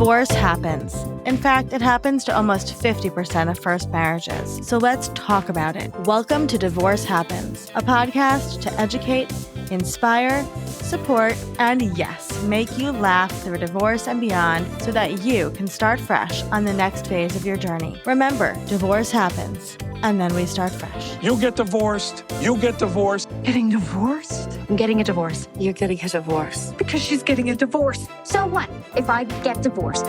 Divorce happens. In fact, it happens to almost 50% of first marriages. So let's talk about it. Welcome to Divorce Happens, a podcast to educate, inspire, support, and yes, make you laugh through divorce and beyond so that you can start fresh on the next phase of your journey. Remember, divorce happens, and then we start fresh. You get divorced. You get divorced. Getting divorced? I'm getting a divorce. You're getting a divorce. Because she's getting a divorce. So what if I get divorced?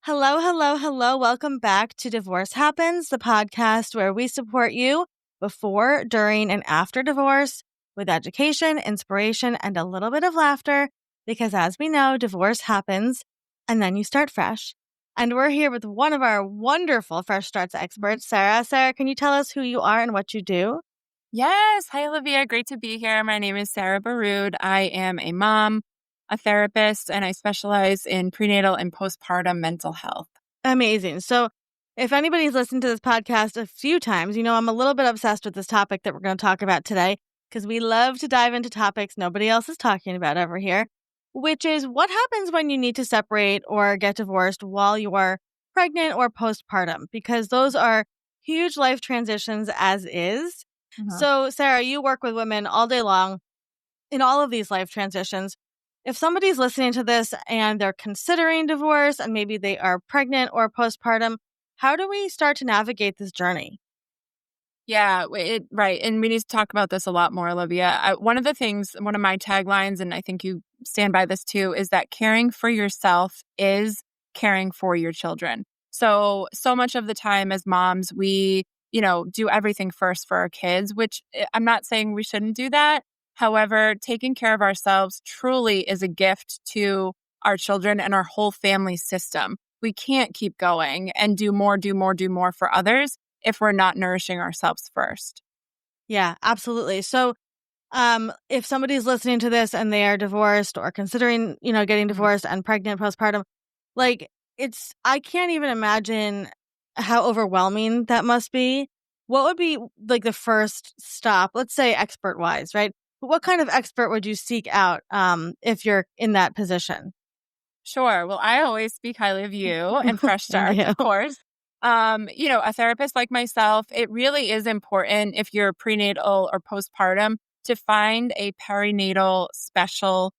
Hello, hello, hello. Welcome back to Divorce Happens, the podcast where we support you before, during, and after divorce with education, inspiration, and a little bit of laughter. Because as we know, divorce happens and then you start fresh. And we're here with one of our wonderful Fresh Starts experts, Sarah. Sarah, can you tell us who you are and what you do? Yes. Hi, Olivia. Great to be here. My name is Sarah Baroud. I am a mom, a therapist, and I specialize in prenatal and postpartum mental health. Amazing. So if anybody's listened to this podcast a few times, you know I'm a little bit obsessed with this topic that we're going to talk about today because we love to dive into topics nobody else is talking about over here, which is what happens when you need to separate or get divorced while you are pregnant or postpartum, because those are huge life transitions as is. So, Sarah, you work with women all day long in all of these life transitions. If somebody's listening to this and they're considering divorce and maybe they are pregnant or postpartum, how do we start to navigate this journey? Yeah, right. And we need to talk about this a lot more, Olivia. One of my taglines, and I think you stand by this too, is that caring for yourself is caring for your children. So much of the time as moms, we, do everything first for our kids, which I'm not saying we shouldn't do that. However, taking care of ourselves truly is a gift to our children and our whole family system. We can't keep going and do more for others if we're not nourishing ourselves first. Yeah, absolutely. So if somebody's listening to this and they are divorced or considering, getting divorced and pregnant postpartum, I can't even imagine how overwhelming that must be. What would be the first stop, let's say expert wise, right? What kind of expert would you seek out if you're in that position? Sure. Well, I always speak highly of you and Fresh Start, of course. A therapist like myself, it really is important if you're prenatal or postpartum to find a perinatal specialty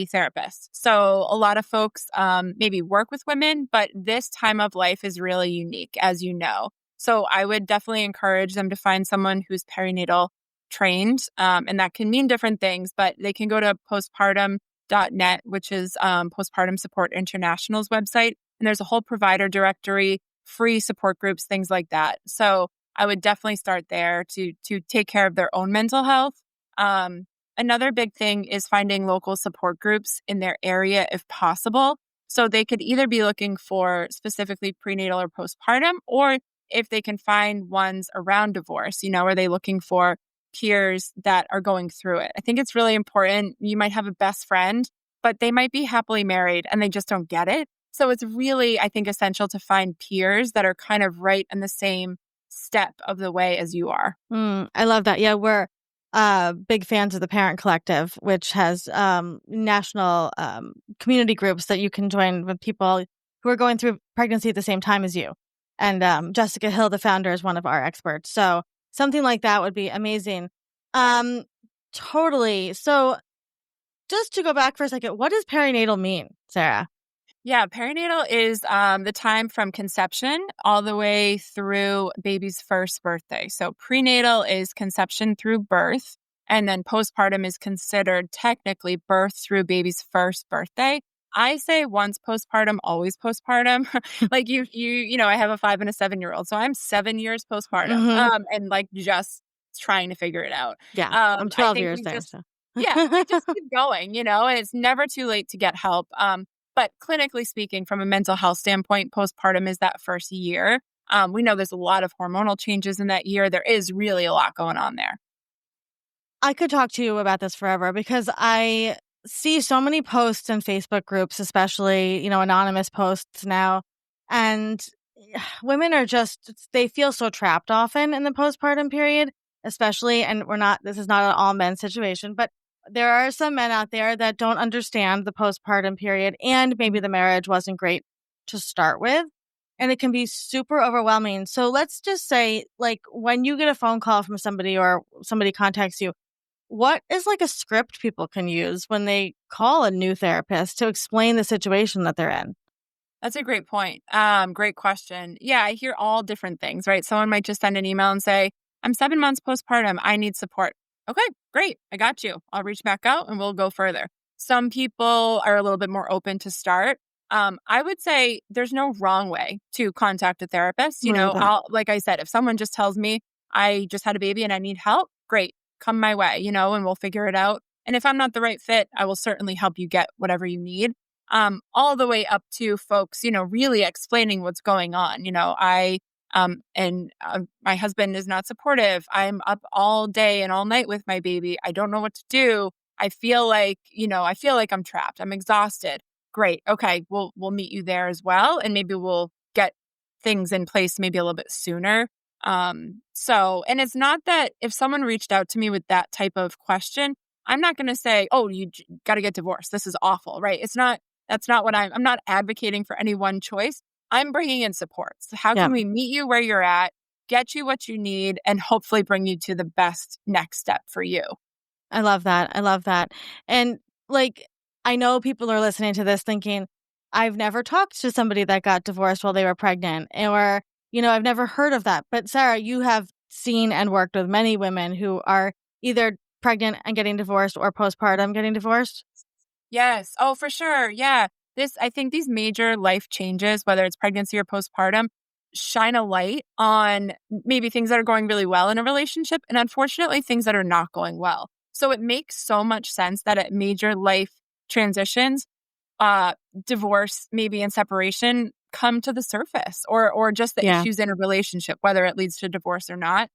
therapist. So a lot of folks maybe work with women, but this time of life is really unique, as you know. So I would definitely encourage them to find someone who's perinatal trained, and that can mean different things, but they can go to postpartum.net, which is Postpartum Support International's website. And there's a whole provider directory, free support groups, things like that. So I would definitely start there to take care of their own mental health. Another big thing is finding local support groups in their area if possible. So they could either be looking for specifically prenatal or postpartum, or if they can find ones around divorce, are they looking for peers that are going through it? I think it's really important. You might have a best friend, but they might be happily married and they just don't get it. So it's really, I think, essential to find peers that are kind of right in the same step of the way as you are. I love that. Yeah, we're big fans of the Parent Collective, which has national community groups that you can join with people who are going through pregnancy at the same time as you. And Jessica Hill, the founder, is one of our experts. So something like that would be amazing. Totally. So just to go back for a second, what does perinatal mean, Sarah? Yeah, perinatal is the time from conception all the way through baby's first birthday. So prenatal is conception through birth, and then postpartum is considered technically birth through baby's first birthday. I say once postpartum, always postpartum. I have a 5 and a 7-year-old, so I'm 7 years postpartum, and just trying to figure it out. Yeah, I'm 12 years there. We just keep going, and it's never too late to get help. But clinically speaking, from a mental health standpoint, postpartum is that first year. We know there's a lot of hormonal changes in that year. There is really a lot going on there. I could talk to you about this forever because I see so many posts in Facebook groups, especially, anonymous posts now. And women are they feel so trapped often in the postpartum period, especially, and this is not an all men situation, but there are some men out there that don't understand the postpartum period and maybe the marriage wasn't great to start with. And it can be super overwhelming. So let's just say, like, when you get a phone call from somebody or somebody contacts you, what is like a script people can use when they call a new therapist to explain the situation that they're in? That's a great point. Great question. Yeah, I hear all different things, right? Someone might just send an email and say, I'm 7 months postpartum. I need support. Okay, great. I got you. I'll reach back out and we'll go further. Some people are a little bit more open to start. I would say there's no wrong way to contact a therapist. You know, like I said, if someone just tells me I just had a baby and I need help, great, come my way, and we'll figure it out. And if I'm not the right fit, I will certainly help you get whatever you need. All the way up to folks, really explaining what's going on. My husband is not supportive. I'm up all day and all night with my baby. I don't know what to do. I feel like I'm trapped. I'm exhausted. Great. Okay. We'll meet you there as well. And maybe we'll get things in place maybe a little bit sooner. And it's not that if someone reached out to me with that type of question, I'm not going to say, oh, you got to get divorced. This is awful, right? That's not what I'm not advocating for any one choice. I'm bringing in support. So how can we meet you where you're at, get you what you need, and hopefully bring you to the best next step for you? I love that. I love that. And I know people are listening to this thinking, I've never talked to somebody that got divorced while they were pregnant, or, I've never heard of that. But Sarah, you have seen and worked with many women who are either pregnant and getting divorced or postpartum getting divorced. Yes. Oh, for sure. Yeah. I think these major life changes, whether it's pregnancy or postpartum, shine a light on maybe things that are going really well in a relationship and unfortunately things that are not going well. So it makes so much sense that at major life transitions, divorce, maybe and separation come to the surface or just the issues in a relationship, whether it leads to divorce or not.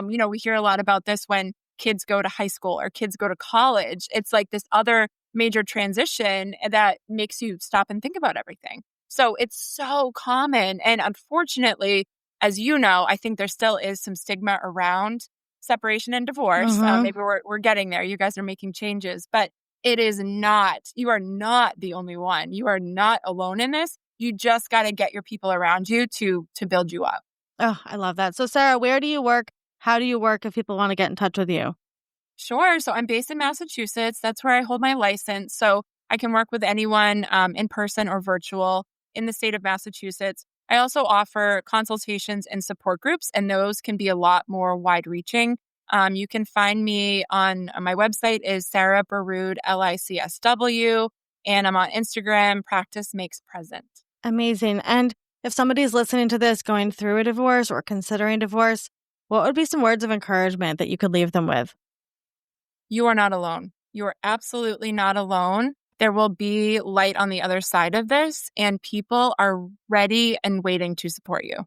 We hear a lot about this when kids go to high school or kids go to college. It's like this other major transition that makes you stop and think about everything. So it's so common. And unfortunately, as you know, I think there still is some stigma around separation and divorce. Mm-hmm. Maybe we're getting there. You guys are making changes, but you are not the only one. You are not alone in this. You just got to get your people around you to build you up. Oh, I love that. So Sarah, where do you work? How do you work if people want to get in touch with you? Sure. So I'm based in Massachusetts. That's where I hold my license. So I can work with anyone in person or virtual in the state of Massachusetts. I also offer consultations and support groups, and those can be a lot more wide-reaching. You can find me on my website is Sarah Baroud, LICSW, and I'm on Instagram, Practice Makes Present. Amazing. And if somebody's listening to this going through a divorce or considering divorce, what would be some words of encouragement that you could leave them with? You are not alone. You are absolutely not alone. There will be light on the other side of this, and people are ready and waiting to support you.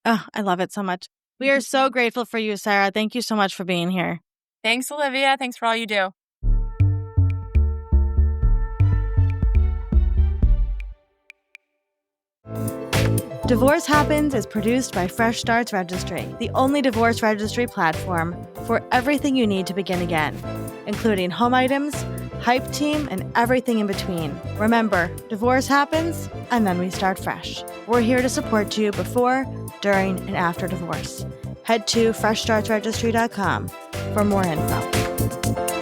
Oh, I love it so much. We are so grateful for you, Sarah. Thank you so much for being here. Thanks, Olivia. Thanks for all you do. Divorce Happens is produced by Fresh Starts Registry, the only divorce registry platform for everything you need to begin again, including home items, hype team, and everything in between. Remember, divorce happens, and then we start fresh. We're here to support you before, during, and after divorce. Head to freshstartsregistry.com for more info.